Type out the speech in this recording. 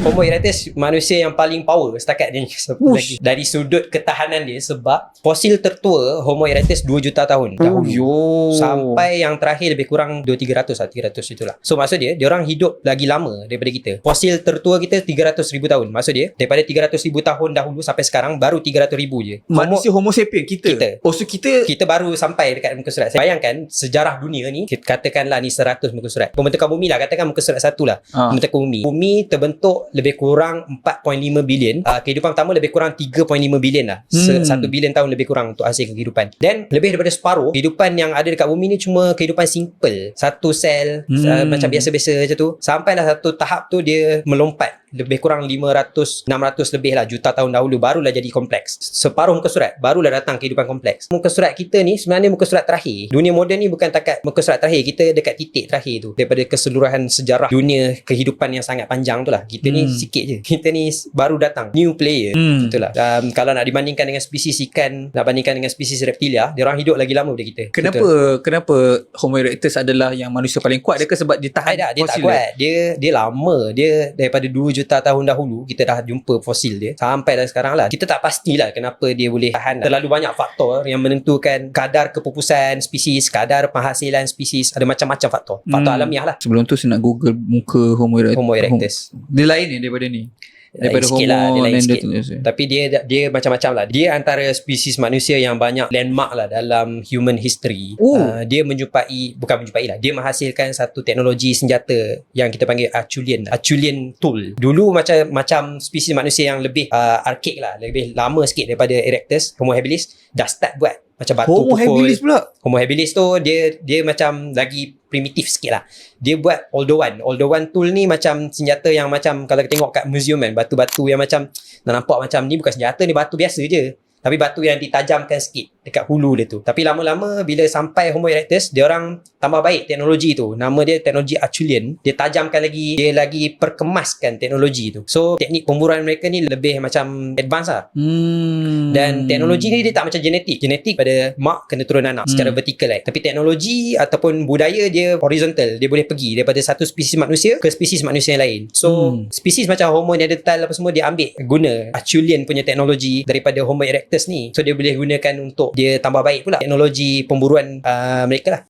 Homo erectus manusia yang paling power setakat ni lagi. Dari sudut ketahanan dia, sebab fosil tertua Homo erectus 2 juta tahun dahulu. Sampai yang terakhir lebih kurang 200-300 lah, 300 itulah. So maksud dia orang hidup lagi lama daripada kita. Fosil tertua kita 300,000 tahun. Maksud dia daripada 300,000 tahun dahulu sampai sekarang baru 300,000 je. Manusia Homo sapien kita. Oh, so kita baru sampai dekat muka surat. Saya bayangkan sejarah dunia ni, katakanlah ni 100 muka surat. Pembentukan bumi lah, katakan muka surat 1 lah. Pembentukan bumi. Bumi terbentuk lebih kurang 4.5 bilion. Kehidupan pertama lebih kurang 3.5 bilion lah. 1 bilion tahun lebih kurang untuk hasil kehidupan. Dan lebih daripada separuh kehidupan yang ada dekat bumi ni cuma kehidupan simple. Satu sel, macam biasa-biasa macam tu. Sampailah satu tahap tu dia melompat lebih kurang 500-600 lebih lah juta tahun dahulu, barulah jadi kompleks. Separuh muka surat barulah datang kehidupan kompleks. Muka surat kita ni sebenarnya muka surat terakhir. Dunia moden ni bukan takat muka surat terakhir, kita dekat titik terakhir tu daripada keseluruhan sejarah dunia kehidupan yang sangat panjang tu lah. Kita ni sikit je, kita ni baru datang, new player. Itulah. Kalau nak dibandingkan dengan spesies ikan, nak bandingkan dengan spesies reptilia, dia orang hidup lagi lama daripada kita. Kenapa Homo erectus adalah yang manusia paling kuat? Dia ke sebab dia tahan dia fosil tak kuat, dia lama, dia daripada 2 juta tahun dahulu kita dah jumpa fosil dia sampai dah sekarang lah. Kita tak pastilah kenapa dia boleh tahan. Terlalu banyak faktor yang menentukan kadar kepupusan spesies, kadar penghasilan spesies, ada macam-macam faktor alamiah lah. Sebelum tu saya nak google muka Homo erectus. Dia lain ni daripada ni, daripada sikit lah, dia lain sikit. Neanderthal. Tapi dia macam-macam lah. Dia antara spesies manusia yang banyak landmark lah dalam human history. Dia bukan menjumpai lah, dia menghasilkan satu teknologi senjata yang kita panggil Acheulean tool. Dulu macam spesies manusia yang lebih archaic lah, lebih lama sikit daripada erectus, Homo habilis, dah start buat macam batu Homo habilis pula. Homo habilis tu dia macam lagi primitif sikit lah. Dia buat Oldowan tool ni macam senjata yang macam kalau kita tengok kat museum kan, batu-batu yang macam nak nampak macam ni bukan senjata, ni batu biasa je. Tapi batu yang ditajamkan sikit dekat hulu dia tu. Tapi lama-lama bila sampai Homo erectus, dia orang tambah baik teknologi tu. Nama dia teknologi Acheulean. Dia tajamkan lagi, dia lagi perkemaskan teknologi tu. So teknik pemburuan mereka ni lebih macam advance lah. Dan teknologi ni dia tak macam genetik. Genetik pada mak kena turun anak secara vertikal lah. Tapi teknologi ataupun budaya dia horizontal. Dia boleh pergi daripada satu spesies manusia ke spesies manusia yang lain. So spesies macam Homo neanderthal apa semua, dia ambil guna Acheulean punya teknologi daripada Homo erectus ni. So dia boleh gunakan untuk dia tambah baik pula teknologi pemburuan mereka lah.